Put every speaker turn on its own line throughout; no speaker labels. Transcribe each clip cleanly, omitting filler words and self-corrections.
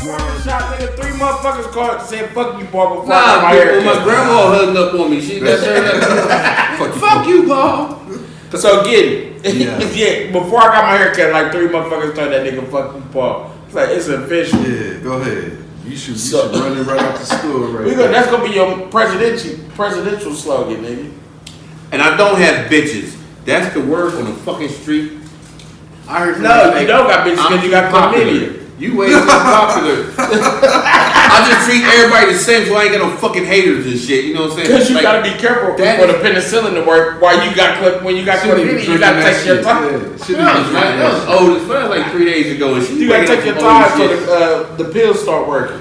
Shot nigga, 3 motherfuckers called and said fuck you, Paul, before I
Nah,
got my hair.
my grandma hugging up on me. She fuck you, Paul.
So get it. Yeah, before I got my hair cut, like 3 motherfuckers told that nigga fuck you, Paul. It's like, it's official.
Yeah, go ahead. You should run it right out the store right now.
That's gonna be your presidential slogan, nigga.
And I don't have bitches. That's the word on the fucking street. I heard
no, you don't got bitches because you got chlamydia.
You way too popular. I just treat everybody the same, so I ain't got no fucking haters and shit. You know what I'm saying?
Because you gotta be careful for the penicillin to work. While you got when you got chlamydia, you gotta take your time.
That was old as fuck, like 3 days ago. And
you gotta take your time so the pills start working.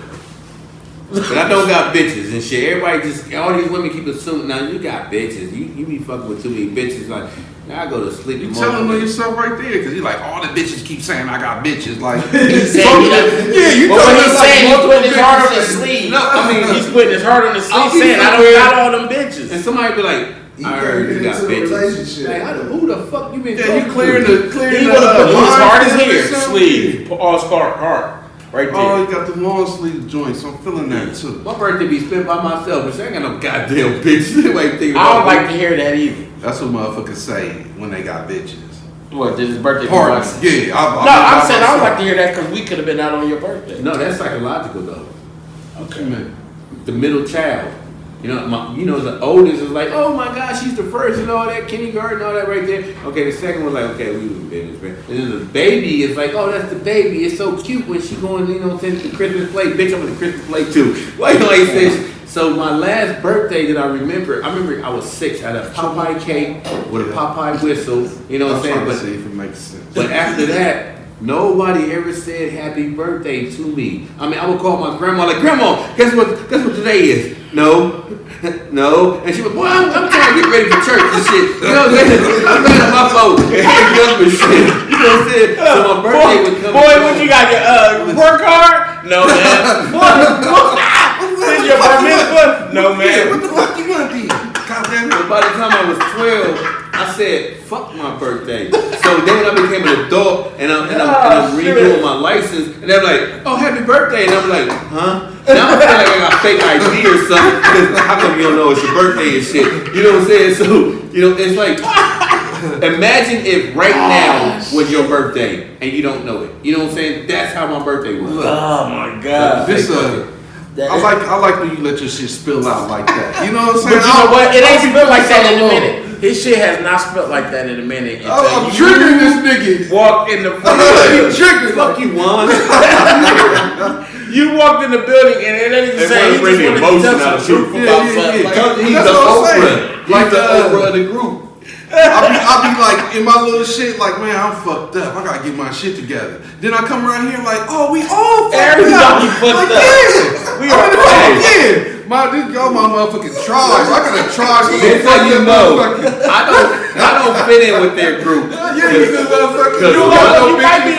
But I don't got bitches and shit. Everybody all these women keep assuming, now you got bitches. You be fucking with too many bitches. Like, now I go to sleep.
You telling on yourself right there, because you're like, all the bitches keep saying I got bitches. Like,
he's saying
you
but when he's saying he's putting his heart on his sleeve.
No, I mean,
he's putting his heart on his sleeve saying, I don't got all them bitches.
And somebody be like, I heard you got bitches. Like, who the fuck you been talking to?
You clearing the
He would have put his heart is here, sleeve, all scar heart. Right there.
Oh, you got the long sleeve joints, so I'm feeling that too.
My birthday be spent by myself, but I ain't got no goddamn bitch.
I don't like to hear that either.
That's what motherfuckers say when they got bitches.
What, did his birthday
parties? Yeah.
I'm saying I would like to hear that because we could have been out on your birthday.
No, that's psychological though.
Okay.
The middle child. You know, the oldest is like, oh my God, she's the first and all that, kindergarten, all that right there. Okay, the second one's like, okay, we was business, man. And then the baby is like, oh, that's the baby. It's so cute when she going, you know, to the Christmas play. Bitch, I'm at the Christmas play too. Like this. So my last birthday that I remember I was 6. I had a Popeye cake with a Popeye whistle. You know what I'm saying?
But see if it makes sense.
But after that, nobody ever said happy birthday to me. I mean, I would call my grandma like, Grandma, guess what today is? No. And she was, boy, I'm trying to get ready for church and shit. You know what I'm saying? I'm ready on my phone and hanging up and shit. You know what I'm saying? So my birthday would come.
Boy, what you got, your work card? No, man. What? Your bar mitzvah? No, man.
What the fuck you gonna be? Goddamn it.
But by the time I was 12, I said, fuck my birthday. So then when I became an adult and I'm renewing my license, and they're like, oh, happy birthday. And I'm like, huh? Now I feel like I got fake ID or something. Because how come you don't know it's your birthday and shit? You know what I'm saying? So, you know, it's like, imagine if right now was your birthday and you don't know it. You know what I'm saying? That's how my birthday was.
Oh my God.
I like when you let your shit spill out like that. You know what I'm saying?
But you know what? It ain't spilled like that in a minute. His shit has not spilled like that in a minute.
I'm triggering this nigga.
Walk in the
you triggered.
Fuck you, Juan.
You walked in the building and then he said he just wanted to tell some truth about something.
He's the Oprah. Like the Oprah of the group.
I'll be like in my little shit, like, man, I'm fucked up. I gotta get my shit together. Then I come around here like, oh, we all fucked up.
Fucked up.
Yeah. We are fucked. My motherfucking tribes. I gotta charge for
just so you know, I don't fit in with their group.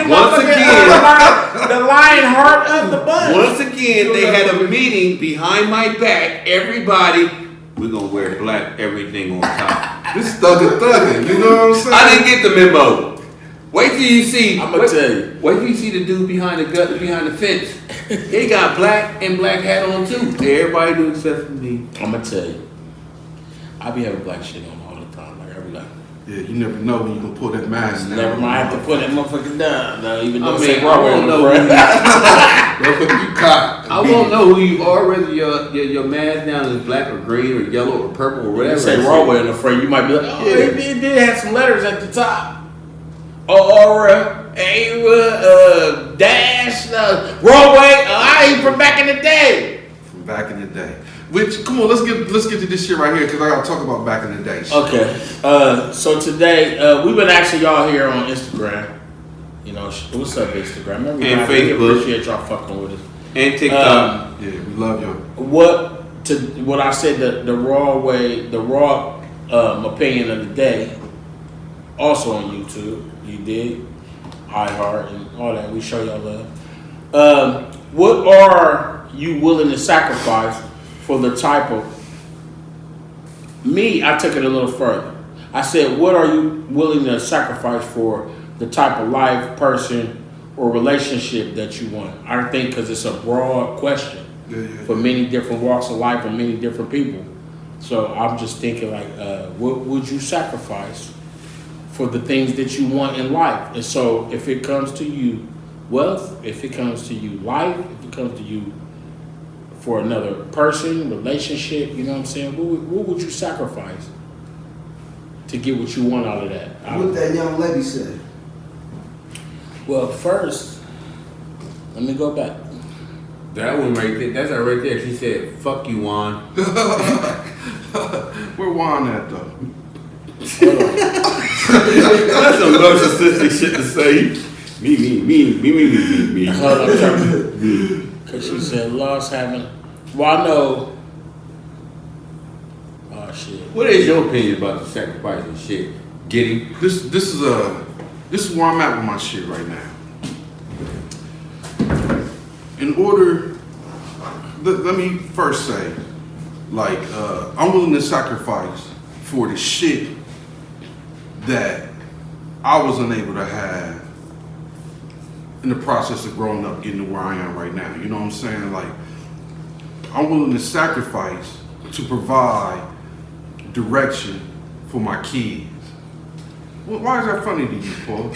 Once again,
the lion heart of the bunch.
Once again, they had a meeting behind my back. Everybody, we're gonna wear black, everything on top.
This thuggin', you know what I'm saying?
I didn't get the memo. Wait till you see.
I'm gonna tell you.
Wait till you see the dude behind the fence. He got black hat on too. Everybody do except for me.
I'm gonna tell you. I be having black shit on all the time. Like every night.
Yeah, you never know when you gonna pull that mask down.
Never mind, I have to put that motherfucker down. No, even though
I won't know.
You caught.
I won't know who you are, whether your mask down is black or green or yellow or purple or whatever.
You say Rawway in the front, you might be like, oh, it did have some letters at the top. Aura, Aura, Dash, Rawway. I ain't from back in the day.
From back in the day. Which, come on, let's get to this shit right here because I gotta talk about back in the day.
Okay. So today, we've been asking y'all here on Instagram. You know, what's up, Instagram? Remember,
and Facebook.
Appreciate y'all fucking with us.
And TikTok.
Yeah, we love y'all.
What I said, the raw opinion of the day, also on YouTube. You did iHeart and all that. We show y'all love. What are you willing to sacrifice for the type of me? I took it a little further. I said, what are you willing to sacrifice for the type of life, person, or relationship that you want? I think because it's a broad question for many different walks of life and many different people. So I'm just thinking like, what would you sacrifice for the things that you want in life? And so if it comes to you wealth, if it comes to you life, if it comes to you for another person, relationship, you know what I'm saying? What would you sacrifice to get what you want out of that?
What that young lady said.
Well, first, let me go back. That one right there, that's her right there. She said, "Fuck you, Juan."
Where Juan at though?
That's some narcissistic shit to say. Me.
Hold on, because she said lost having. Well, I know. Oh shit.
What is your opinion about the sacrifice and shit? Getting
This is where I'm at with my shit right now. In order, let me first say, like, I'm willing to sacrifice for the shit that I was unable to have in the process of growing up, getting to where I am right now. You know what I'm saying? Like, I'm willing to sacrifice to provide direction for my kids. Well, why is that funny to you, Paul?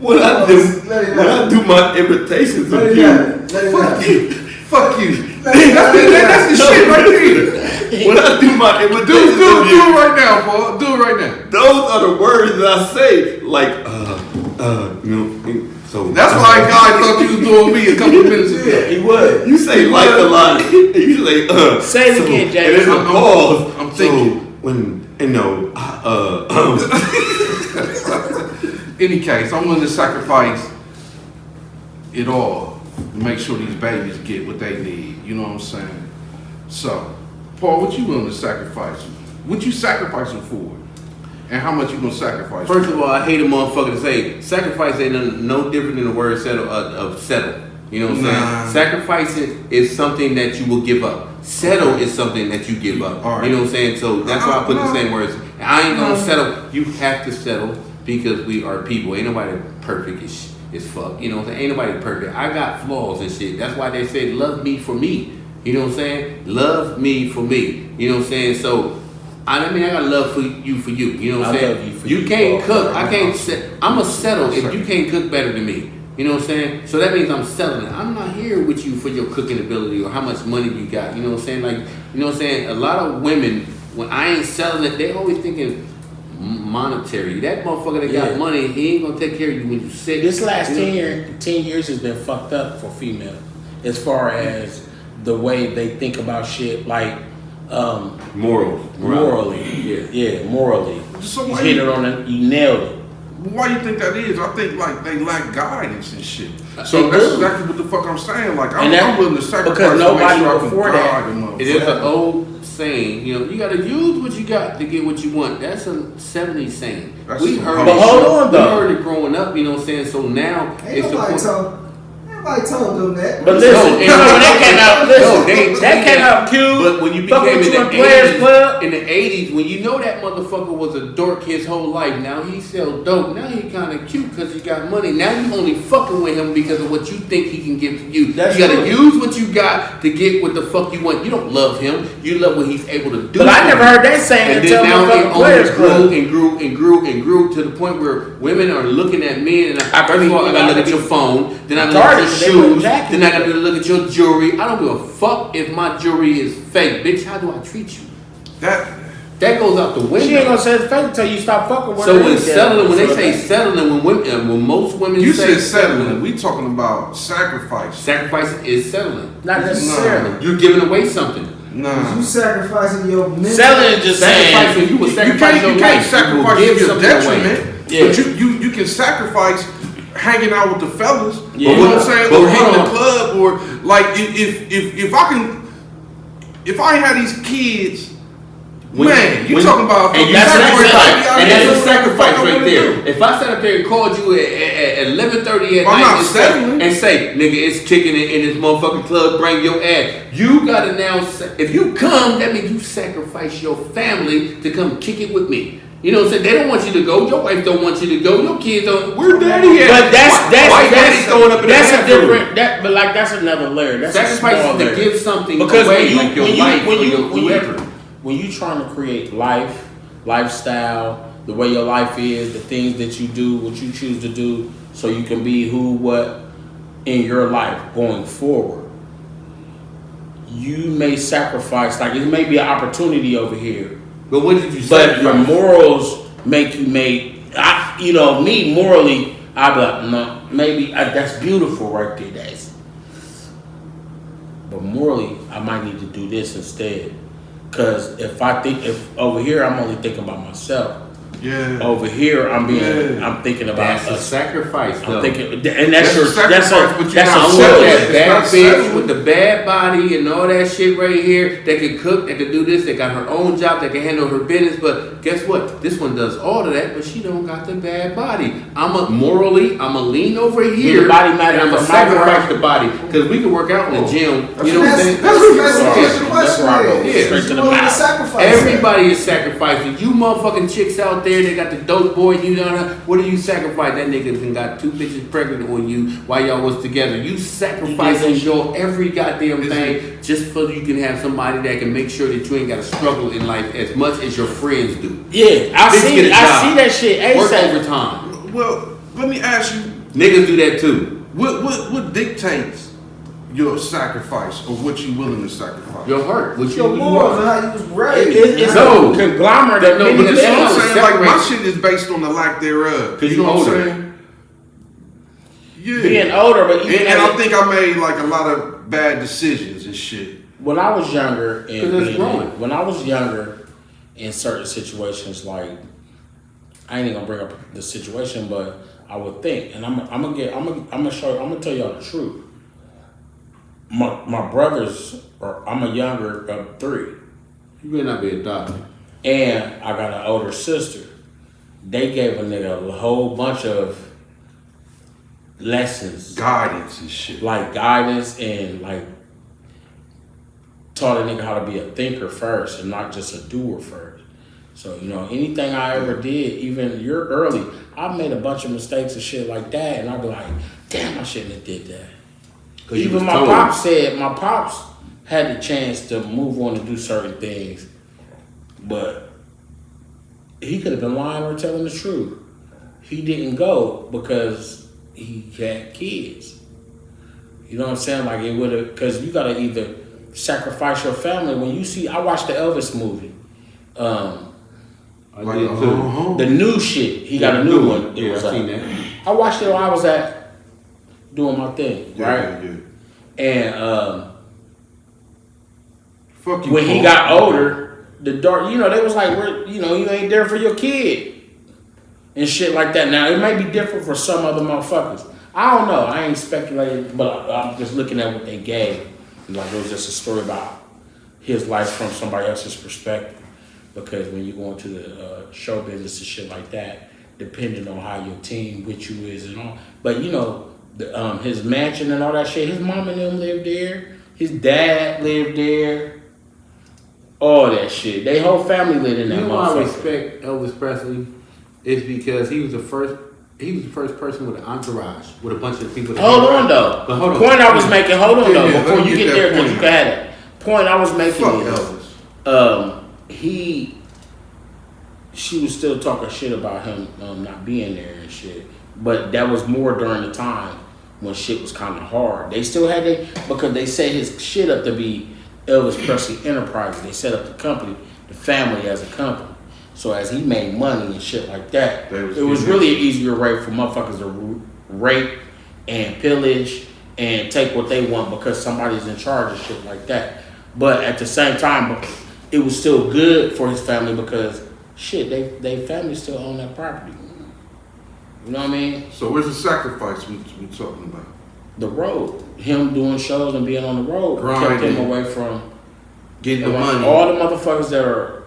because when I do my imitations of you,
Fuck you. That's the shit right there.
when I do my imitations
Do
of you,
it right now, Paul. Do it right now.
those are the words that I say. Like, you know. So
That's why God thought you was doing me a couple of minutes ago.
He would.
you say like a lot. And you say
Say it again, Jack.
And then the pause.
I'm thinking.
So when you know,
Any case, I'm willing to sacrifice it all to make sure these babies get what they need. You know what I'm saying? So, Paul, what you willing to sacrifice? What you sacrificing for? And how much you gonna sacrifice?
First of all, I hate a motherfucker to say sacrifice ain't no different than the word settle of settle. You know what I'm saying? Sacrificing is something that you will give up. Settle is something that you give up.
All right.
You know what I'm saying? So that's why I put the same words. I ain't gonna settle. You have to settle because we are people. Ain't nobody perfect as fuck. You know what I'm saying? Ain't nobody perfect. I got flaws and shit. That's why they say love me for me. You know what I'm saying? Love me for me. You know what I'm saying? So I mean, I got love for you. You know what I'm saying?
love you for
you
you,
can't
Paul.
cook. I can't. I'm a settle if you can't cook better than me. You know what I'm saying? So that means I'm settling. I'm not here with you for your cooking ability or how much money you got. You know what I'm saying? Like, you know what I'm saying? A lot of women, when I ain't selling it, they always thinking monetary. That motherfucker that got money, he ain't gonna take care of you when you sick.
This last 10 years has been fucked up for female as far as the way they think about shit, like morally. Yeah, morally.
So
You hit it on it, you nailed it.
Why you think that is? I think like they lack guidance and shit. So
They
that's
do.
exactly what the fuck I'm saying. Like
And
I'm willing to sacrifice
because
to make
nobody
sure I can
before that-
guide them.
It is an old saying, you know, you gotta use what you got to get what you want. That's a 70s saying.
That's
We
some
heard
hard
it.
But hold on,
We
though.
heard it growing up, you know what I'm saying? So now
Ain't
it's the
nobody
point.
told them that.
But listen,
No,
when that came out, listen,
they
that came out cute.
But when you
Fuck
became
with
in
you
the
in Players
80s,
Club.
in the 80s, when you know that motherfucker was a dork his whole life, now he sell dope. Now he kind of cute because he got money. Now you only fucking with him because of what you think he can give to you.
That's
you gotta
true.
use what you got to get what the fuck you want. You don't love him. You love what he's able to do.
But I
for
never
you.
heard that saying
And
until
then now it
motherfucking Players
only
Club.
grew to the point where women are looking at men and first of all, I gotta look at your phone, then I gotta look at your
Retarded, they put
shoes,
jackets
then I gotta look at your jewelry. I don't give a fuck if my jewelry is fake, bitch. How do I treat you? That goes out the window.
She ain't gonna say it's fake until you stop fucking with her.
So when settling, when they say settling, when most women
You
say
said settling. We talking about sacrifice.
sacrificing is settling.
Not necessarily.
You're giving away something.
Nah.
You sacrificing your mental.
Selling is just saying.
Sacrificing, you would sacrifice your
You can't
life.
sacrifice
You will give
your
something away.
detriment.
Yeah.
But you can sacrifice hanging out with the fellas.
Yeah.
You know what I'm saying?
But
Or
hold
hitting
on.
the club, or like if I had these kids. Man, you talking about
and
that's
that's a sacrifice right there. If I sat up there and called you at 11:30 at
I'm
night
not settling.
and say, nigga, it's kicking it in this motherfucking club, bring your ass. You gotta now, if you come, that means you sacrifice your family to come kick it with me. You know what I'm saying? They don't want you to go. Your wife don't want you to go. Your kids don't. Where daddy at?
But
Daddy throwing up in
that's
the
a different. But like that's another layer. That's
sacrificing to give something
because
away, like your life or your whoever.
When you trying to create lifestyle, the way your life is, the things that you do, what you choose to do, so you can be what in your life going forward. You may sacrifice, like it may be an opportunity over here.
But what did you
But
sacrifice?
your morals make you me morally, I'd be like, no, maybe that's beautiful right there. But morally, I might need to do this instead. Because if over here, I'm only thinking about myself.
Yeah.
Over here, I'm thinking about
that's a sacrifice, though.
I'm thinking, and that's a
sacrifice, but you're not
I
choice.
want
It's
that bad
not
bitch
settled.
with the bad body and all that shit right here that can cook, that can do this, that got her own job, that can handle her business. But guess what? This one does all of that, but she don't got the bad body. I'm a lean over here.
The body matter
and I'm
for
a
my
sacrifice
world.
the body because we can work out in the gym. You know what I'm saying?
That's the
That's where I go.
question.
Straight to the
You willing to
mouth.
sacrifice
Everybody is sacrificing. You motherfucking chicks out there that got the dope boy, you know, what do you sacrifice? That nigga done got 2 bitches pregnant on you while y'all was together. You sacrificing your every goddamn thing just so you can have somebody that can make sure that you ain't got to struggle in life as much as your friends do.
Yeah, I
Bitch,
see
get a job.
that shit.
Work
ASAP.
overtime.
Well, let me ask you,
Niggas do that too.
what dictates your sacrifice or what you willing to sacrifice?
Your heart. What
Your
you
morals and
want.
how you was raised.
It's
No.
a conglomerate of
No,
many
but
You
that's
know
things.
what I'm saying? Like, my
Separate.
shit is based on the lack thereof.
'Cause
You
you
know what I'm
older.
saying? Yeah.
Being older, but even
And I think I made like a lot of bad decisions and shit.
when I was younger, and
'Cause it's growing.
when I was younger, in certain situations, like I ain't even gonna bring up the situation, but I would think, and I'm gonna tell y'all the truth. My brothers, I'm a younger of 3,
You may not be a doctor.
and I got an older sister. They gave a nigga a whole bunch of lessons,
Guidance and shit.
like guidance, and like taught a nigga how to be a thinker first and not just a doer first. So, anything I ever did, even you're early, I made a bunch of mistakes and shit like that, and I'd be like, damn, I shouldn't have did that. Even my pops had the chance to move on and do certain things, but he could have been lying or telling the truth. He didn't go because he had kids. You know what I'm saying? Like it would have, because you gotta either sacrifice your family. When you see, I watched the Elvis movie,
I did too.
the new shit. He got a new one.
Yeah, I seen that.
I watched it while I was doing my thing, right?
Yeah.
And
Fuck you.
when he
Paul.
got older, they was like, you ain't there for your kid and shit like that. Now it may be different for some other motherfuckers. I don't know. I ain't speculating, but I'm just looking at what they gave. Like it was just a story about his life from somebody else's perspective. Because when you go into the show business and shit like that, depending on how your team with you is and all, but his mansion and all that shit, his mom and them lived there, his dad lived there, all that shit. They whole family lived in that
You know why I
motherfucker.
respect Elvis Presley? It's because he was the first person with an entourage, with a bunch of people.
Hold on though.
But hold on.
Point I was making. Hold on though.
Yeah,
Before
let me
you
get
get
that
there, because
point.
you can have it. Point I was making
Fuck
is,
Elvis.
she was still talking shit about him not being there and shit. But that was more during the time when shit was kind of hard. They still had because they set his shit up to be Elvis Presley Enterprises. They set up the company, the family as a company. So as he made money and shit like that, it was really an easier way for motherfuckers to rape and pillage and take what they want because somebody's in charge of shit like that. But at the same time, it was still good for his family because shit, they family still own that property. You know what I mean?
So where's the sacrifice we talking about?
The road. Him doing shows and being on the road kept
Grinding.
him away from
Getting the money.
all the motherfuckers that are,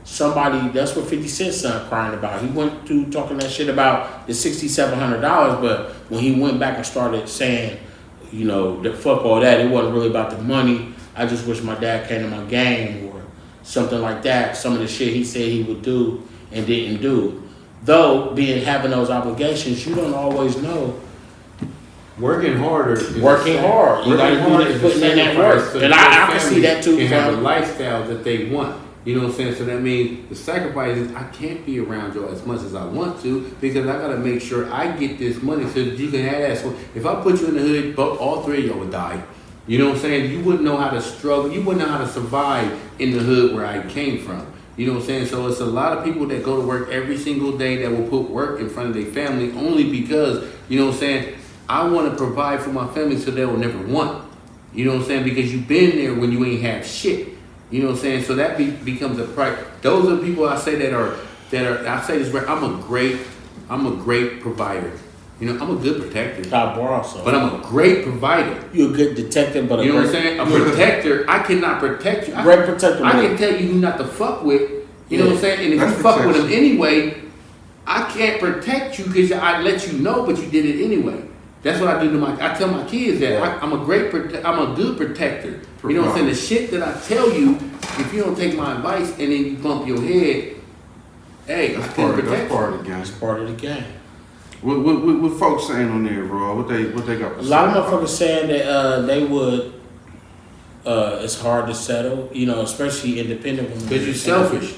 somebody, that's what 50 Cent's son crying about. He went through talking that shit about the $6,700, but when he went back and started saying, that fuck all that, it wasn't really about the money. I just wish my dad came to my game or something like that. Some of the shit he said he would do and didn't do. Though having those obligations, you don't always know.
Working harder.
Working hard. You gotta do that, putting in that work. And I can see that too.
Can have the lifestyle that they want. You know what I'm saying? So that means the sacrifice is I can't be around y'all as much as I want to because I gotta make sure I get this money so that you can have that. So if I put you in the hood, all three of y'all would die. You know what I'm saying? You wouldn't know how to struggle. You wouldn't know how to survive in the hood where I came from. You know what I'm saying? So it's a lot of people that go to work every single day that will put work in front of their family only because, you know what I'm saying, I want to provide for my family so they will never want. You know what I'm saying? Because you've been there when you ain't have shit. You know what I'm saying? So that becomes a price. Those are the people I say that are I say this, I'm a great provider. You know, I'm a good protector.
I borrow some.
But I'm a great provider.
You're a good detective, but
you know what I'm saying? A protector, I cannot protect you.
Great protector.
I can tell you who not to fuck with. You know what I'm saying? And if you fuck with them anyway, I can't protect you because I let you know, but you did it anyway. That's what I do to I tell my kids that I'm a good protector. You know what I'm saying? The shit that I tell you, if you don't take my advice and then you bump your head, hey,
that's part of the game.
It's part of the game.
What folks saying on there, bro? What they got?
A lot of motherfuckers saying that they would. It's hard to settle, you know, especially independent women.
Because you're selfish.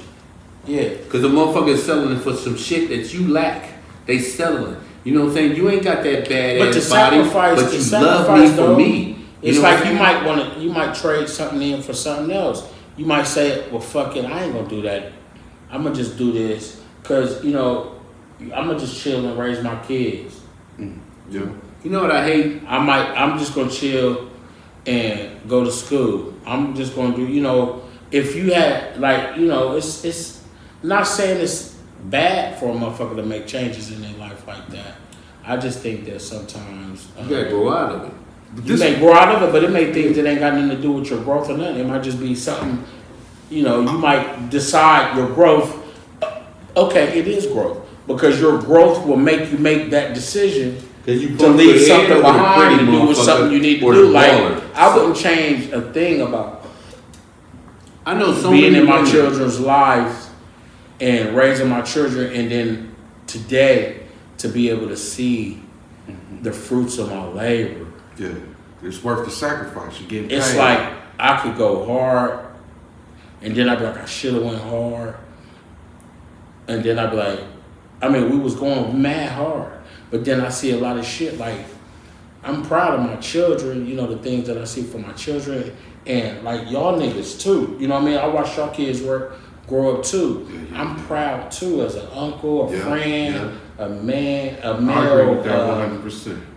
Yeah.
Because the motherfuckers selling it for some shit that you lack. They selling. You know what I'm saying? You ain't got that badass body, but you love me for me.
It's like you might trade something in for something else. You might say, well, fuck it, I ain't gonna do that. I'm gonna just do this because, you know, I'm gonna just chill and raise my kids.
Yeah.
You know what I hate?
I'm just gonna chill and go to school. I'm just gonna do, you know, if you had, like, you know, it's not saying it's bad for a motherfucker to make changes in their life like that. I just think that sometimes
you gotta grow out of it.
You may grow out of it, but it may things that ain't got nothing to do with your growth or nothing. It might just be something, you know, you might decide your growth. Okay, it is growth because your growth will make you make that decision to leave something behind and do something you need to do. Like, I wouldn't change a thing about being in my children's lives and raising my children, and then today to be able to see the fruits of my labor.
Yeah, it's worth the sacrifice. You're getting paid.
It's like I could go hard, and then I'd be like, I should have went hard, and then I'd be like, I mean, we was going mad hard, but then I see a lot of shit. Like, I'm proud of my children, you know, the things that I see for my children, and like y'all niggas too. You know what I mean? I watch y'all kids grow up too. Yeah. I'm proud too as an uncle, a friend, a man, a male,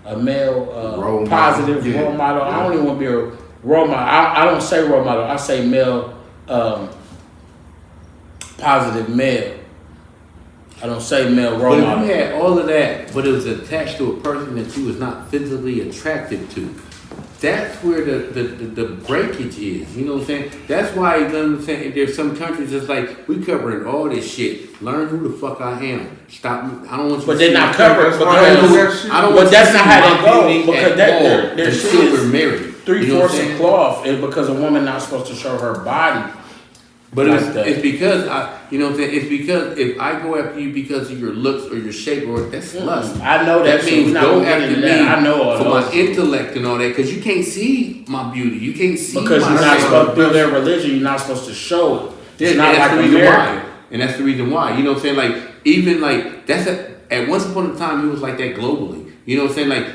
a male positive role model. I don't even want to be a role model. I don't say role model. I say male, positive male. I don't say male role model.
But if you had all of that, but it was attached to a person that you was not physically attracted to, that's where the breakage is. You know what I'm saying? That's why, you know what I'm saying, there's some countries that's like, we covering all this shit. Learn who the fuck I am. Stop. I don't want you
but
to
they're not covered because
I don't want
that's not how they go.
Because
their shit is
married.
3/4 of cloth is because a woman not supposed to show her body.
But it's because you know what I'm saying. It's because if I go after you because of your looks or your shape, or that's lust.
I know that
means go after me.
I know
for my intellect and all that, because you can't see my beauty. You can't see
because you're not supposed to. Through their religion, you're not supposed to show it. It's not like America.
And that's the reason why. You know what I'm saying? Like, even like that's at once upon a time it was like that globally. You know what I'm saying? Like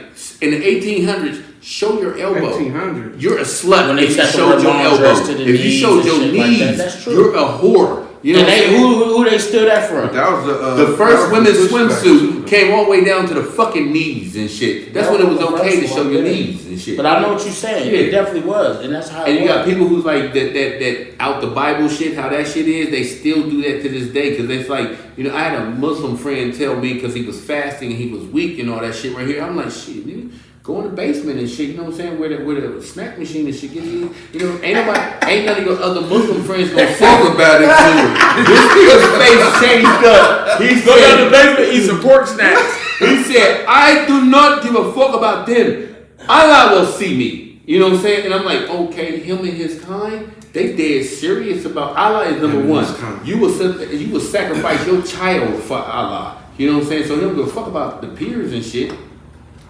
in the 1800s. Show your elbow. 1800. You're a slut when if you showed your elbow. If you showed your knees, like you're a whore. You know
and who they stood that from?
That was
the first women's swimsuit came all the way down to the fucking knees and shit. That's when it was okay to show your knees and shit.
But I know what you're saying. Yeah. It definitely was, and that's how.
And you got people who's like that out the Bible shit. How that shit is, they still do that to this day because it's like, you know, I had a Muslim friend tell me because he was fasting and he was weak and all that shit right here. I'm like, shit, nigga. Go in the basement and shit, you know what I'm saying? Where the snack machine and shit gets you. You know, ain't none of your other Muslim friends gonna talk about it too. This nigga's face changed up. He
go down the basement, eat some pork snacks.
He said, I do not give a fuck about them. Allah will see me. You know what I'm saying? And I'm like, okay, him and his kind, they dead serious about Allah is number one. You will sacrifice your child for Allah. You know what I'm saying? So he don't give a fuck about the peers and shit.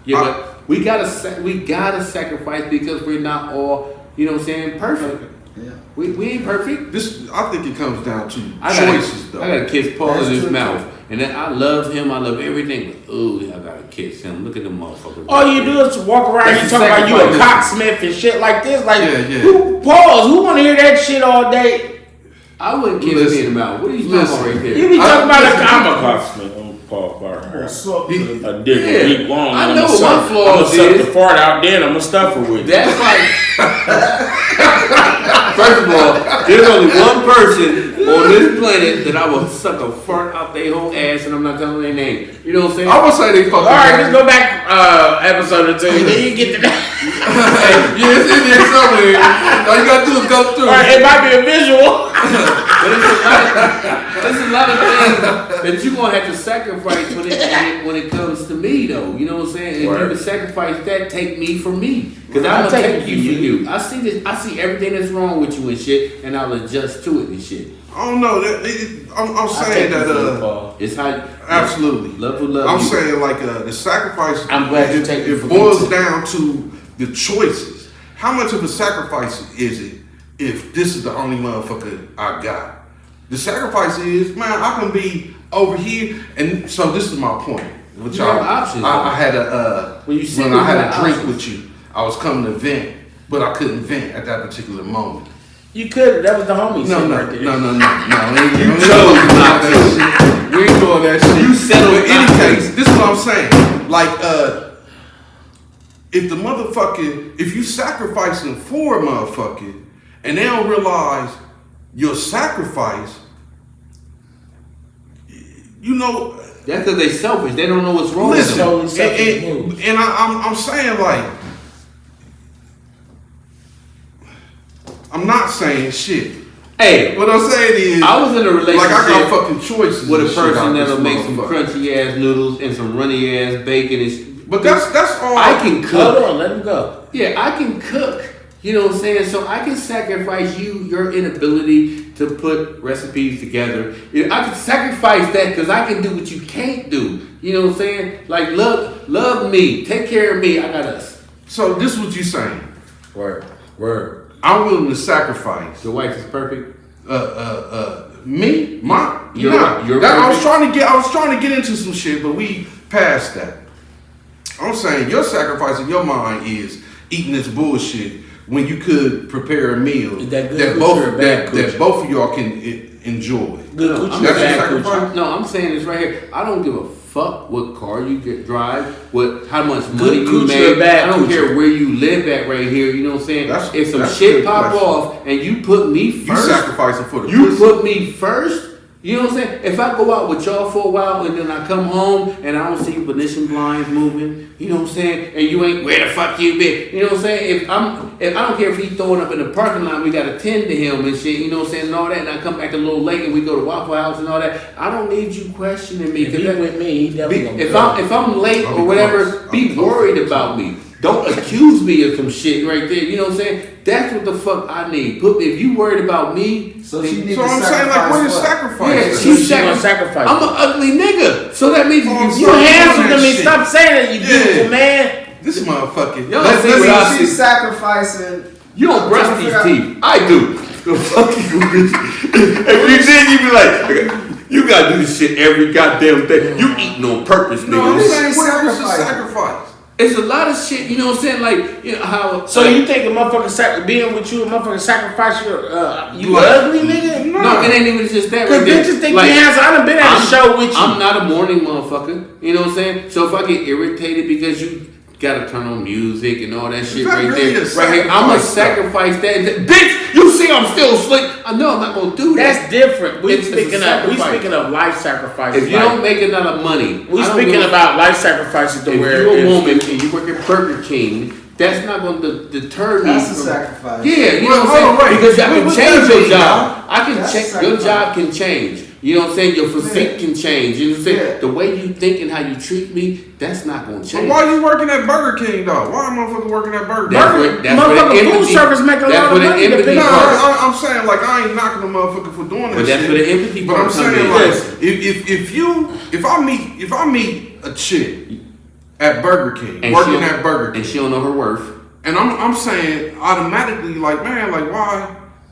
Yeah, but we gotta sacrifice because we're not all, you know what I'm saying, perfect.
Yeah.
We ain't perfect.
I think it comes down to choices, though.
I gotta kiss Paul
That's
in his
true.
mouth. And then I love him, I love everything, but ooh, I gotta kiss him. Look at the motherfucker.
All you do is walk around,
That's
you talking about you a
sacrifice.
cocksmith and shit like this. Like,
Yeah.
who want to hear that shit all day?
I wouldn't kiss me in the mouth. What are you talking about right there?
You be talking about I'm a
listen.
cocksmith. Paul Barr.
He-
A dick
Yeah.
deep long.
I
I'm
know
gonna
what my
suck-
flaws
I'm gonna suck
is.
the fart out then I'm gonna stuff it with.
That's like, first of all, there's only one person on this planet that I will suck a fart out their whole ass, and I'm not telling their name. You know what I'm saying?
I would say they fucking.
Alright, let's go back episode or two. Then you get to that.
Yeah, it's in there somewhere. All you gotta do is go through.
Alright, it might be a visual.
But there's a lot of things that you're gonna have to sacrifice when it comes to me, though. You know what I'm saying? And you
Word.
can sacrifice that, take me for me, because I'm
I'll
gonna
take
take
you
you
for
for you. I see this. I see everything that's wrong with you and shit, and I'll adjust to it and shit.
I don't know. I'm saying that.
It's how
Absolutely.
love will love
I'm
you.
saying like the sacrifice.
I'm glad you take it
it
for
boils
me, too.
down to the choices. How much of a sacrifice is it if this is the only motherfucker I got? The sacrifice is, man, I can be over here, and so this is my point. Which
You have options,
I had a
When you see
when
me,
I had
you
a
have
drink
options.
with you. I was coming to vent, but I couldn't vent at that particular moment.
You could. That was the homie.
No,
shit
no,
right there.
no.
You chose not to.
We ain't doing that shit.
You settled
But in any
not to.
case, this is what I'm saying. Like, if the motherfucker, if you sacrificing for a motherfucker, and they don't realize your sacrifice, you know.
That's because they selfish. They don't know what's wrong with
Listen,
them.
Totally selfish move.
and I'm saying like, I'm not saying shit.
Hey,
What I'm saying is,
I was in a relationship
like I got fucking choices
with a
and shit out
person
this
that'll make some
motherfucker.
crunchy ass noodles and some runny ass bacon and
But that's all.
I can
Hold
cook.
on, let him go.
Yeah, I can cook. You know what I'm saying? So I can sacrifice your inability to put recipes together. You know, I can sacrifice that because I can do what you can't do. You know what I'm saying? Like love me, take care of me. I got us.
So this is what you saying.
Word.
I'm willing to sacrifice.
Your wife is perfect.
Me, my,
You're
I was trying to get into some shit, but we passed that. I'm saying your sacrifice in your mind is eating this bullshit when you could prepare a meal
Is that good
that
coochie or bad
that
coochie?
both of y'all can enjoy.
Good
No,
coochie,
I'm
That's your
bad
sacrifice?
coochie.
No, I'm saying this right here. I don't give a fuck what car you drive, how much money you
coochie
make.
or bad
I don't
coochie?
care where you live at right here. You know what I'm saying?
That's-
if some
that's a
shit
good
pop
question.
off and you put me
You
first,
sacrificing for the
you
pussy.
put me first. You know what I'm saying? If I go out with y'all for a while and then I come home and I don't see Venetian blinds moving, you know what I'm saying? And you ain't where the fuck you been? You know what I'm saying? If I don't care if he throwing up in the parking lot, we gotta tend to him and shit. You know what I'm saying? And all that. And I come back a little late and we go to Waffle House and all that. I don't need you questioning me.
If
'cause
he
that-
with me, he definitely gonna
if
go.
I'm late
I'll
or
be
whatever,
close. I'll
be
be close.
worried about me. Don't accuse me of some shit right there. You know what I'm saying? That's what the fuck I need. If you worried about me,
So
then-
she need
So
to
I'm saying like, where the
sacrifice what?
sacrifice?
yeah,
is?
she's
she gonna sacrifice
I'm
you.
an ugly nigga, so that means
Oh,
if
You
you
I'm
handsome
that
to me.
shit.
Stop saying that, you
Yeah.
beautiful man.
This motherfucker.
Y'all
Let's-
see
let's-
what I see.
She's sacrificing.
you don't brush
I'm
these
trying to
teeth. I do. The fuck you bitch. If you did, you be like, you gotta do this shit every goddamn thing. You eating on purpose,
No,
nigga.
I'm
This-
saying what's the
Sacrifice.
sacrifice?
It's a lot of shit. You know what I'm saying? Like, you know how.
So you think a motherfucker being with you, a motherfucker sacrifice your you
Like-
ugly nigga?
No, it ain't even just that.
Cause
right there.
bitches think
Like,
you handsome. I done been at a show with you.
I'm not a morning motherfucker. You know what I'm saying? So if I get irritated because you gotta turn on music and all that shit
that
right
really
there,
a
right here, I'm gonna
sacrifice,
sacrifice that. Bitch, you see I'm still asleep. I know I'm not gonna do that.
That's different. We
It's a
speaking
sacrifice.
of life sacrifices.
If you don't make enough money,
we
I don't
speaking
give a-
about life sacrifices to
If
where
you're a
if-
woman and you work at Burger King, that's not going to deter me.
That's a
from-
sacrifice.
Yeah, you
Well,
know what I'm saying?
hold on, wait.
Because I
What
can
does
change
that
your
mean,
job. I can
That's
change. Your
sacrifice.
job can change. You know what I'm saying? Your physique can change. You know what I'm saying?
Yeah.
The way you think and how you treat me, that's not gonna
But
change.
why you working at Burger King though? Why a motherfucker working at Burger King?
That's where the
Motherfucking food
empathy.
service make a
That's
lot
where
of
the
money.
empathy
No,
part.
I'm saying like I ain't knocking the motherfucker for doing that.
But that's
shit.
where the empathy
But
part
I'm
comes
saying
in.
like if I meet a chick at Burger King,
And
working at Burger King,
and she don't know her worth.
and I'm saying automatically like, man, like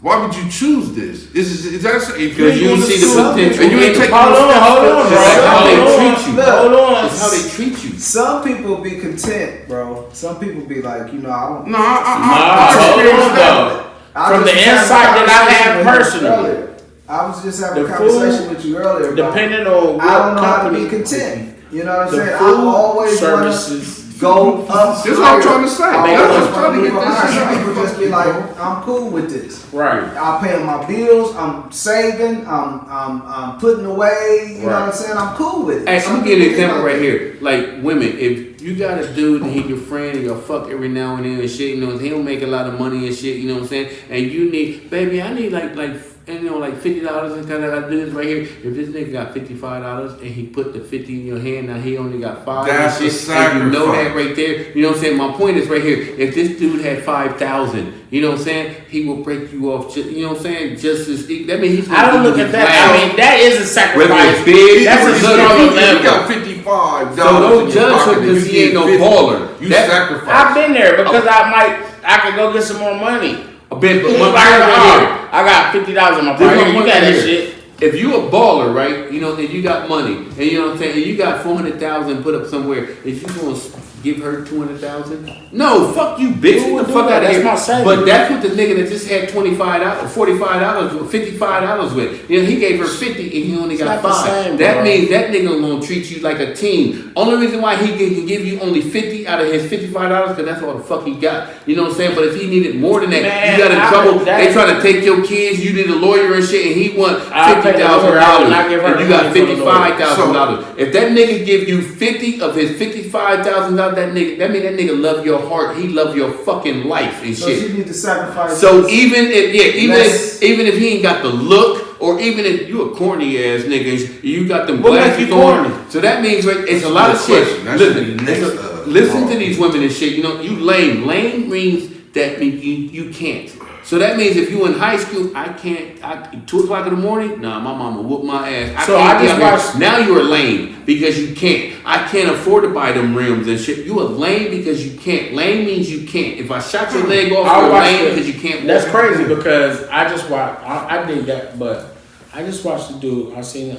why would you choose this? Is that if
Because you
going to
see the
school
potential
and you ain't
in it.
taking
Hold
no
on,
steps
hold
to-
on,
It's like how they
Hold on.
treat you.
Hold on.
It's how they treat you.
Some people be content, bro. Some people be like, you know, I don't.
No,
Nah,
I
hold
experienced
on,
that.
though.
I
From
was
the
just having a
insight that I
conversation
have
with you
personally.
earlier. I was just having a
The
conversation
food,
with you earlier. About,
depending on what
I don't know how to
company,
be content. You know what I'm
the
saying? I
food
always want
services.
to go up.
That's what I'm trying to say.
I
That's
always
what I'm
trying to get
move
this
higher.
shit
Some
out.
people just be like, I'm cool with this.
Right.
I'm paying my bills. I'm saving. I'm putting away. You know what I'm saying? I'm cool with it.
Hey,
Some
I'm gonna give you an
people
example
think
right
like
here. Like women, if you got a dude and he your friend and you'll fuck every now and then and shit, you know, he don't make a lot of money and shit, you know what I'm saying? And you need, baby, I need like $50 and kind of I do this right here. If this nigga got $55 and he put the 50 in your hand, now he only got 5.
That's
and
a
shit, and you know that
sacrifice.
right there. You know what I'm saying? My point is right here. If this dude had 5,000, you know what I'm saying? He will break you off. Just, you know what I'm saying? Just as that means he's.
I don't look at that. I mean, that is a
whether
sacrifice.
it's big,
That's a
or
struggle
little.
You
level.
got $55.
So don't
in your
judge
pocket
him
and
'cause
you
he ain't
get
no
50.
baller.
You
That-
sacrifice.
I've been there because I could go get some more money.
A bit, but
Like,
one thing right here.
I got $50 in my
This
pocket.
one
You
point
got
right
that
here.
shit.
If you a baller, right? You know, and you got money, and you know what I'm saying, and you got 400,000 put up somewhere, is you gonna give her 200,000? No, fuck you, bitch.
Who
Get
would
the
do
fuck
that?
out of
That's
here.
my savings.
But that's what the nigga that just had $25, $45, or $55 with. You know, he gave her 50 and he only got
not the
5.
same,
That
bro.
means that nigga gonna treat you like a team. Only reason why he can give you only 50 out of his $55 because that's all the fuck he got. You know what I'm saying? But if he needed more than that,
Man,
you got in
I
trouble.
would- that-
They trying to take your kids. You need a lawyer and shit, and he want
I pay the lawyer, I would not give her
$50,000, and you
the
got
money for the lawyer.
$55,000. If that nigga give you 50 of his $55,000, that mean that nigga love your heart. He love your fucking life and
So
shit.
she need to sacrifice.
So
this.
even if
Less-
even if he ain't got the look, or even if you a corny ass nigga, you got them
What make
glasses
you
on.
corny?
So that means right, it's a lot of
That's
shit.
the question. That should
Listen,
be next,
listen to
wrong.
these women and shit. You know, you lame. Lame means that you can't. So that means if you in high school, I 2:00 in the morning, nah, my mama whoop my ass.
So
can't
I
be
just
out here.
watched-
Now you're lame because you can't. I can't afford to buy them rims and shit. You a lame because you can't. Lame means you can't. If I shot your leg off,
I
you're
watched
lame
it.
because you can't.
That's
walk.
crazy because I just watched. I did that, but I just watched the dude. I seen.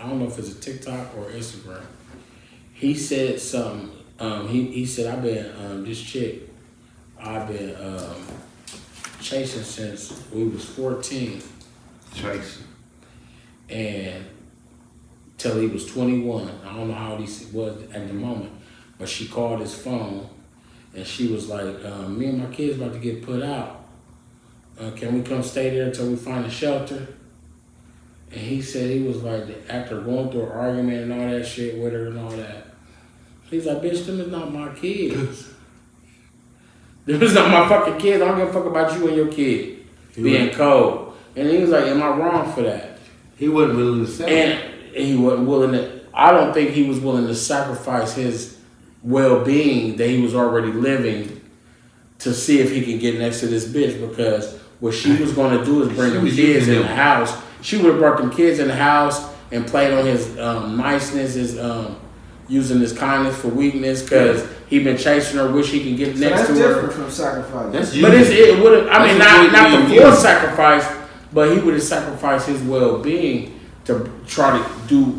I don't know if it's a TikTok or Instagram. He said something. He said I've been this chick. I've been chasing since we was 14,
Chasing.
and till he was 21. I don't know how old he was at the moment, but she called his phone, and she was like, "Me and my kids about to get put out. Can we come stay there until we find a shelter?" And he said he was like, after going through an argument and all that shit with her and all that, he's like, "Bitch, them is not my kids. Them is not my fucking kids. I don't give a fuck about you and your kid being cold." And he was like, "Am I wrong for that?"
He wasn't willing to sell.
And he wasn't willing to. I don't think he was willing to sacrifice his well-being that he was already living to see if he could get next to this bitch, because what she was going to do is bring
She
them
was
kids
using
in the
him.
house. She would have brought them kids in the house and played on his niceness, his using his kindness for weakness, because he been chasing her, wish he can get
So
next
that's
to
different
her.
from sacrifice.
That's
But it would have. I mean,
That's
not
what
the
we
full
use.
sacrifice, but he would have sacrificed his well-being to try to do,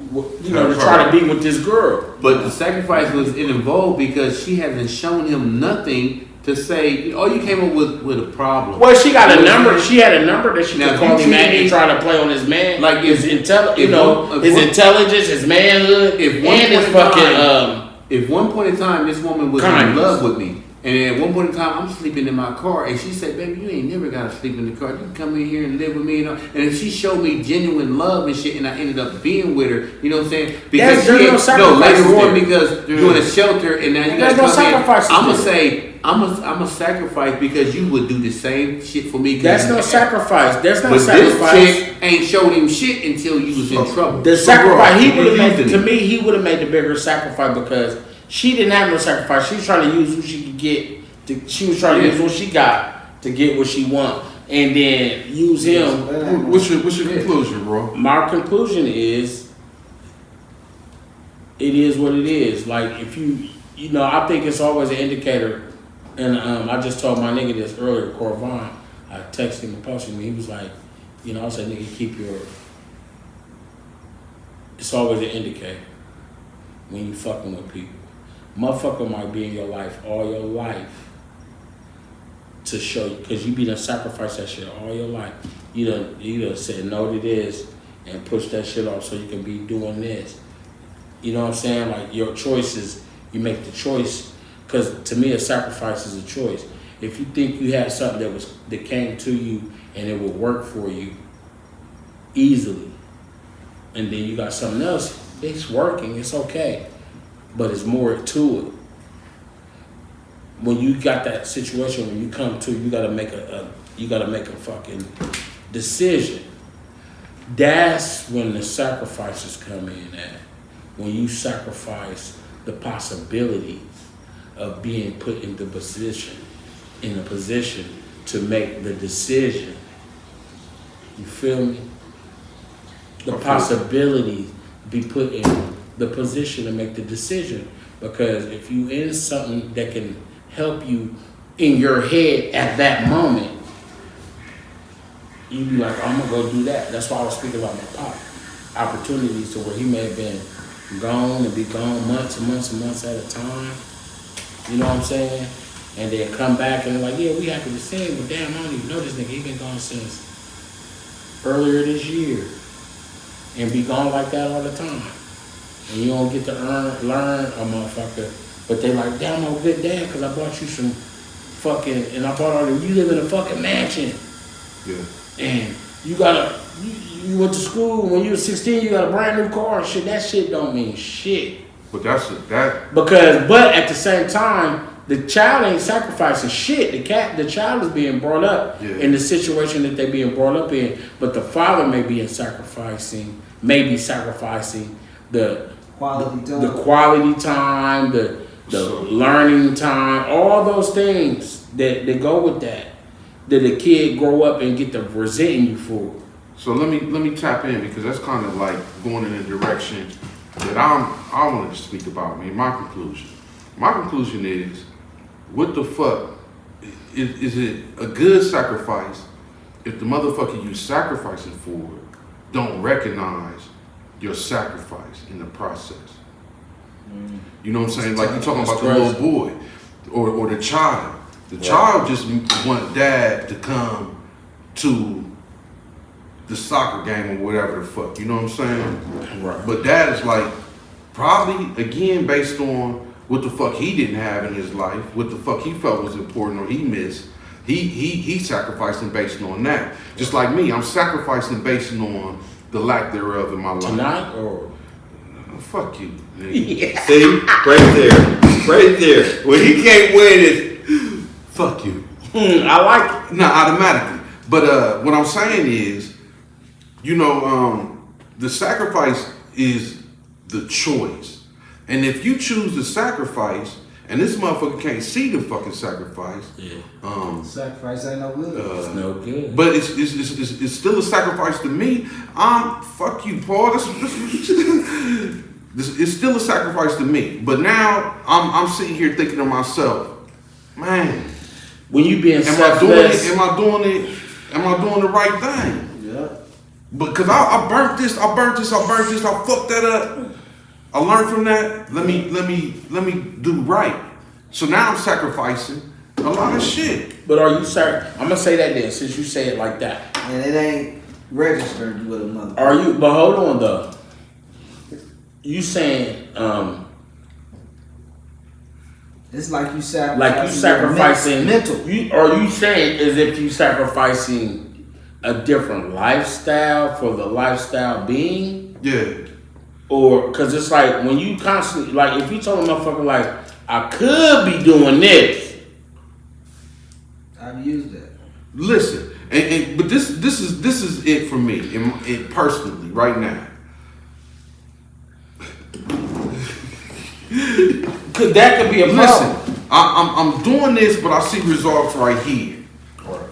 to try to be with this girl.
But the sacrifice was involved because she hasn't shown him nothing to say. Oh, you came up with a problem.
Well, she got
You
a
know what I'm
number.
saying?
She had a number that she
Now,
could
if
call
you
him at
treat
and
me-
try to play on his man,
Like
his
if
his
one-
intelligence, his manhood,
If
and
one
his
point in
fucking
time- If one point in time this woman was in
kindness.
love with me, And then at one point in time, I'm sleeping in my car, and she said, "Baby, you ain't never gotta sleep in the car. You can come in here and live with me." And if she showed me genuine love and shit, and I ended up being with her, you know what I'm saying? Because
There's no sacrifices
later on,
there.
because you're in a shelter, and now you
There's
gotta
no
come in.
sacrifices
I'm gonna
there.
say. I'm a sacrifice because you would do the same shit for me.
That's no sacrifice. That's not
But
sacrifice.
this chick ain't showed him shit until you was in trouble.
The sacrifice he would have made
using
to
it.
me, he would have made the bigger sacrifice because she didn't have no sacrifice. She was trying to use what she could get. She was trying to use what she got to get what she want, and then use him.
What's your conclusion, bro?
My conclusion is, it is what it is. Like if you know, I think it's always an indicator. And I just told my nigga this earlier, Corvon. I texted him and posted him. He was like, you know, I said, nigga, keep your. It's always an indicator when you fucking with people. Motherfucker might be in your life all your life to show you, because you be done sacrifice that shit all your life. You done said no to this and push that shit off so you can be doing this. You know what I'm saying? Like your choices, you make the choice. Because to me, a sacrifice is a choice. If you think you had something that came to you and it would work for you easily, and then you got something else, it's working, it's okay, but it's more to it. When you got that situation, when you come to, you gotta make a fucking decision. That's when the sacrifices come in at. When you sacrifice the possibilities of being put in a position to make the decision. You feel me? The possibility be put in the position to make the decision. Because if you in something that can help you in your head at that moment, you be like, I'm gonna go do that. That's why I was speaking about my pop. Opportunities to where he may have been gone and be gone months and months and months at a time. You know what I'm saying? And then come back and they're like, yeah, we happy to see him, but damn, I don't even know this nigga. He been gone since earlier this year. And be gone like that all the time. And you don't get to learn a motherfucker. But they like, damn, I'm a good dad because I bought you some fucking, and I bought all the, you live in a fucking mansion.
Yeah.
And you went to school when you were 16, you got a brand new car and shit. That shit don't mean shit.
But that.
But at the same time, the child ain't sacrificing shit. The child is being brought up in the situation that they're being brought up in. But the father may be sacrificing the quality time, the learning time, all those things that go with that the kid grow up and get to resenting you for.
So let me tap in, because that's kind of like going in a direction that I wanted to speak about. My conclusion is, what the fuck is it a good sacrifice if the motherfucker you sacrificing for don't recognize your sacrifice in the process? You know what I'm saying? Like, you're talking about the little boy or the child. The child just want dad to come to the soccer game or whatever the fuck. You know what I'm saying?
Right.
But dad is like, probably, again, based on what the fuck he didn't have in his life, what the fuck he felt was important or he missed, he sacrificing based on that. Just like me, I'm sacrificing based on the lack thereof in my life.
Tonight or?
Fuck you, nigga.
Yeah.
See, right there. When he can't win it, fuck you.
I like it.
Nah, automatically. But what I'm saying is, you know, the sacrifice is the choice. And if you choose to sacrifice, and this motherfucker can't see the fucking sacrifice,
Sacrifice ain't no good.
It's no good.
but it's still a sacrifice to me. Fuck you, Paul. It's still a sacrifice to me. But now I'm sitting here thinking to myself, man,
when you being
am
selfless,
I doing the right thing?
Yeah.
Because I burnt this, I fucked that up. I learned from that. Let me do right. So now I'm sacrificing a lot of shit.
but are you I'm gonna say that then, since you say it like that.
And it ain't registered with a mother.
Are you? But hold on though. You saying
It's like you sacrificing.
Like you sacrificing
mental.
You saying as if you sacrificing a different lifestyle for the lifestyle being?
Yeah.
Or because it's like when you constantly like if you tell a motherfucker like I could be doing this.
I've used that.
Listen, but this is it for me, and personally, right now.
Cause that could be a problem.
Listen, I'm doing this, but I see results right here.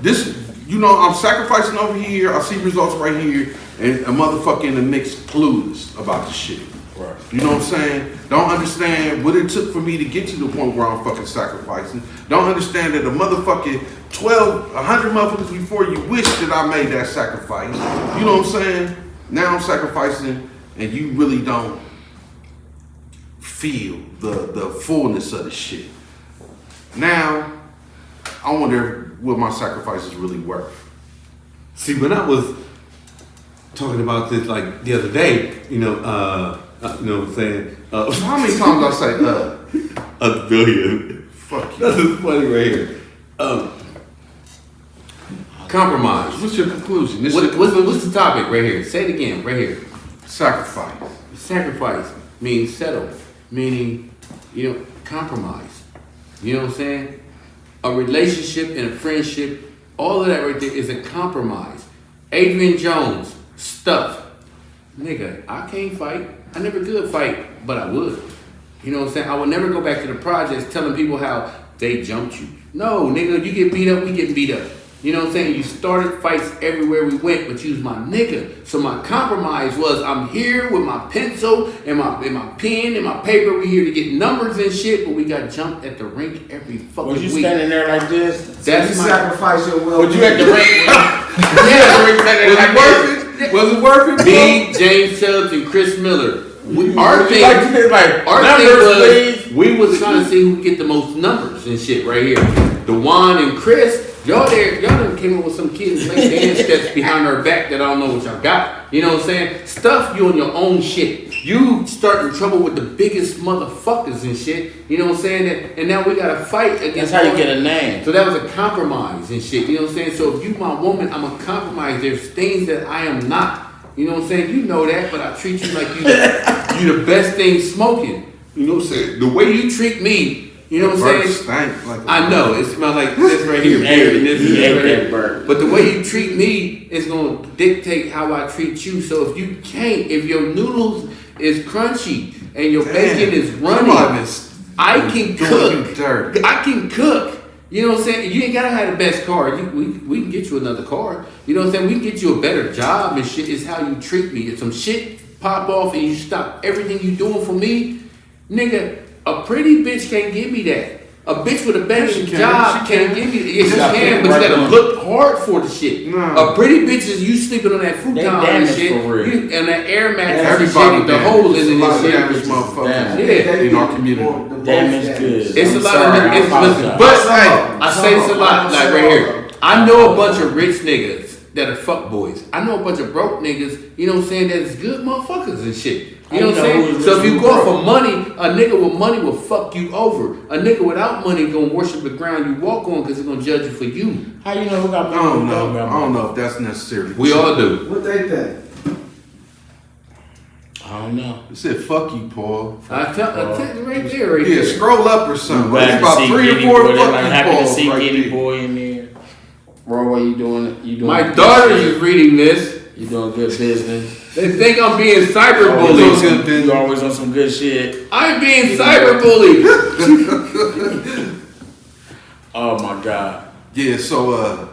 This, I'm sacrificing over here. I see results right here, and a motherfucker in the mix clueless about the shit.
Right.
You know what I'm saying? Don't understand what it took for me to get to the point where I'm fucking sacrificing. Don't understand that a motherfucking 100 motherfuckers before you wish that I made that sacrifice. You know what I'm saying? Now I'm sacrificing, and you really don't feel the fullness of the shit. Now, I wonder what my sacrifice is really worth.
See, when I was talking about this like the other day, you know what I'm saying?
How many times I say,
a billion.
fuck you.
This is funny right here. Compromise.
What's your conclusion?
What's the topic right here? Say it again, right here.
Sacrifice.
Sacrifice means settle, meaning, compromise. You know what I'm saying? A relationship and a friendship, all of that right there is a compromise. Adrian Jones, stuff. Nigga, I can't fight. I never could fight, but I would. You know what I'm saying? I would never go back to the projects telling people how they jumped you. No, nigga, you get beat up, we get beat up. You know what I'm saying? You started fights everywhere we went, but you was my nigga. So my compromise was I'm here with my pencil and my pen and my paper. We here to get numbers and shit, but we got jumped at the rink every fucking week.
Was you standing there like this?
That's
you
my
sacrifice your will.
Was you at the rink?
Yeah, was it worth it? Me, James Chubbs, and Chris Miller. Our thing was we was trying to see who could get the most numbers and shit right here. DeJuan and Chris. Y'all done came up with some kids like dance steps behind our back that I don't know what y'all got. You know what I'm saying? Stuff you on your own shit. You starting trouble with the biggest motherfuckers and shit. You know what I'm saying? And now we gotta fight against.
That's how you get a name.
So that was a compromise and shit. You know what I'm saying? So if you my woman, I'm a compromise. There's things that I am not. You know what I'm saying? You know that, but I treat you like you the best thing smoking. You know what I'm saying? The way you treat me. You know what I'm saying?
Stank like
I know it smells like this right here, and this is right here.
Bird.
But the way you treat me is gonna dictate how I treat you. So if your noodles is crunchy and your bacon is runny, I can cook. I can cook. You know what I'm saying? You ain't gotta have the best car. We can get you another car. You know what I'm saying? We can get you a better job and shit. Is how you treat me. If some shit pop off and you stop everything you doing for me, nigga. A pretty bitch can't give me that. A bitch with a better job can't give me that. Yes, she can, but you gotta look hard for the shit.
No.
A pretty bitch is you sleeping on that futon and shit, and that air mattress and shit with the hole in it and shit.
Motherfuckers in our community.
Damage good.
It's a lot of niggas. But I say it's a lot. Like right here, I know a bunch of rich niggas that are fuck boys. I know a bunch of broke niggas. You know what I'm saying? That's good motherfuckers and shit. You know what I'm saying? So if you go for money, a nigga with money will fuck you over. A nigga without money gonna worship the ground you walk on because he's gonna judge you for you.
How you know who got money?
I don't know if that's necessary.
We all do.
What they think?
I don't know.
It said fuck you, Paul.
I tell you right there, right
Yeah,
there.
scroll up or something.
Glad
It's
to
about
see
3 or
Giddy
4
Boy. They
fuck
like
you,
happy to
Paul.
see
Right
Giddy
there.
Boy in there. Bro, what you doing? You doing?
My daughter is reading this.
You doing good business.
They think I'm being
You
cyberbullied.
always on some good shit.
I'm being cyberbullied.
Oh my God.
Yeah, so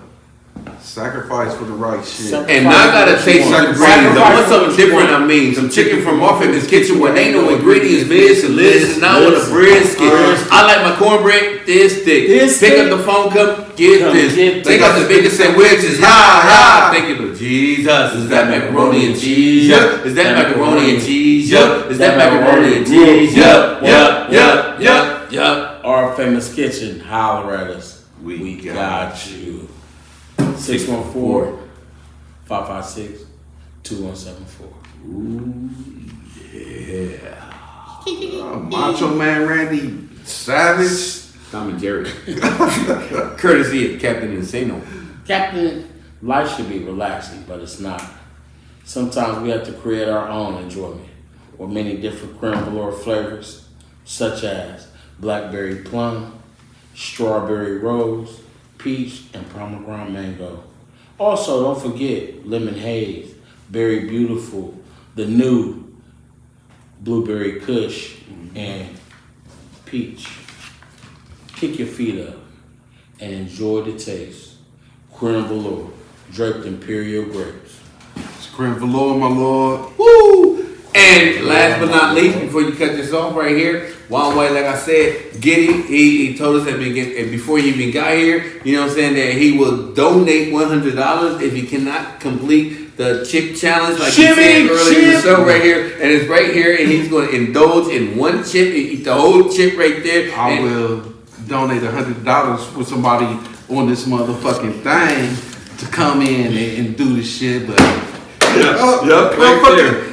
sacrifice for the right shit.
And I gotta taste some ingredients. I want something different. I mean, some chicken from Off in this kitchen where ain't no ingredients. This and this, and I want a brisket. I like my cornbread this thick. Pick up the phone, come get this. They got the biggest sandwiches. Ha ha. Thank you, Jesus. Is that macaroni and cheese? Yup. Is that macaroni and cheese? Yup. Is that macaroni and cheese? Yup. Yup. Yup. Yup. Yup.
Our famous kitchen. Holler at us.
We
got you. 614-556-2174.
Ooh, yeah.
Macho Man Randy Savage.
Tom and Jerry. Courtesy of Captain Insano.
Captain, life should be relaxing, but it's not. Sometimes we have to create our own enjoyment with many different creme brulee flavors, such as blackberry plum, strawberry rose, peach, and pomegranate mango. Also, don't forget lemon haze, berry beautiful, the new blueberry kush, and peach. Kick your feet up and enjoy the taste. Creme brulee, draped imperial grapes.
It's creme velour, my lord.
Woo! And last but not least, before you cut this off right here, Wild White, like I said, Giddy, he told us that before he even got here, you know what I'm saying, that he will donate $100 if he cannot complete the chip challenge, like he said earlier in the show right here. And it's right here, and he's going to indulge in one chip and eat the whole chip right there.
I will donate $100 for somebody on this motherfucking thing to come in and do this shit, but
right there.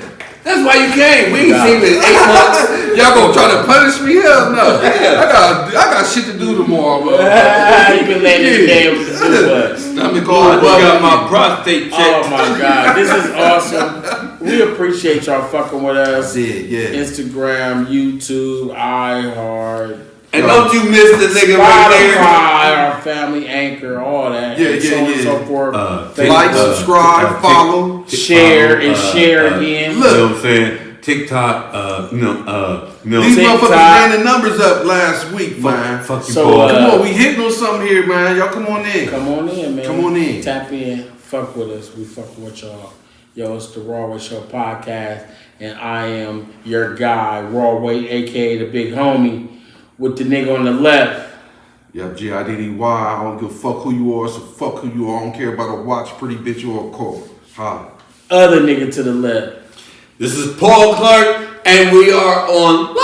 That's why you came. We ain't seen it in 8 months.
Y'all gonna try to punish me? Hell no. I got shit to do tomorrow, bro.
You been laying in the day with the do what?
Stomach
I
all
just got
bugging
my
me.
prostate checked.
Oh my God, this is awesome. We appreciate y'all fucking with us.
Yeah.
Instagram, YouTube, iHeart,
And don't you miss the nigga right there.
Spotify, our family anchor, all that.
Yeah,
and so on and so forth.
Like, subscribe, follow,
share, and share again.
You know what I'm saying? TikTok,
These
TikTok.
motherfuckers ran the numbers up last week, man.
Fuck you,
So,
Paul.
Come on, we hitting on something here, man. Y'all come on in.
Come on in, man.
Come on in.
Tap in. Fuck with us. We fuck with y'all. Yo, it's the Rawway Show podcast, and I am your guy, Rawway, aka the big homie, with the nigga on the left.
Yeah, G-I-D-D-Y. I don't give a fuck who you are, so fuck who you are. I don't care about a watch, pretty bitch, or a car. Hi.
Other nigga to the left.
This is Paul Clark, and we are on live.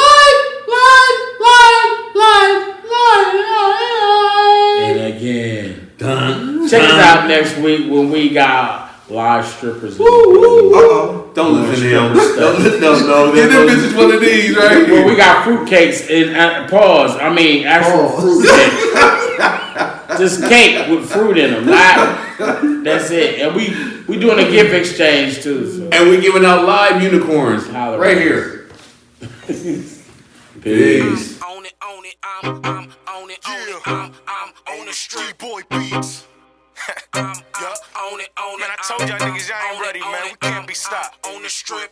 And again.
Dun,
Check us
dun.
out next week when we got live strippers.
Uh-oh.
Don't listen to him. No.
Get them bitches one of these right
Well,
here.
we got fruitcakes and actual fruit cake. Just cake with fruit in them. That's it. And we doing a gift exchange too. So.
And we giving out live unicorns
Holla
right
at
here.
Peace.
On it, I'm on the street boy beats. I'm on it, man. I told y'all niggas y'all ain't ready, man. We can't be stopped on the strip.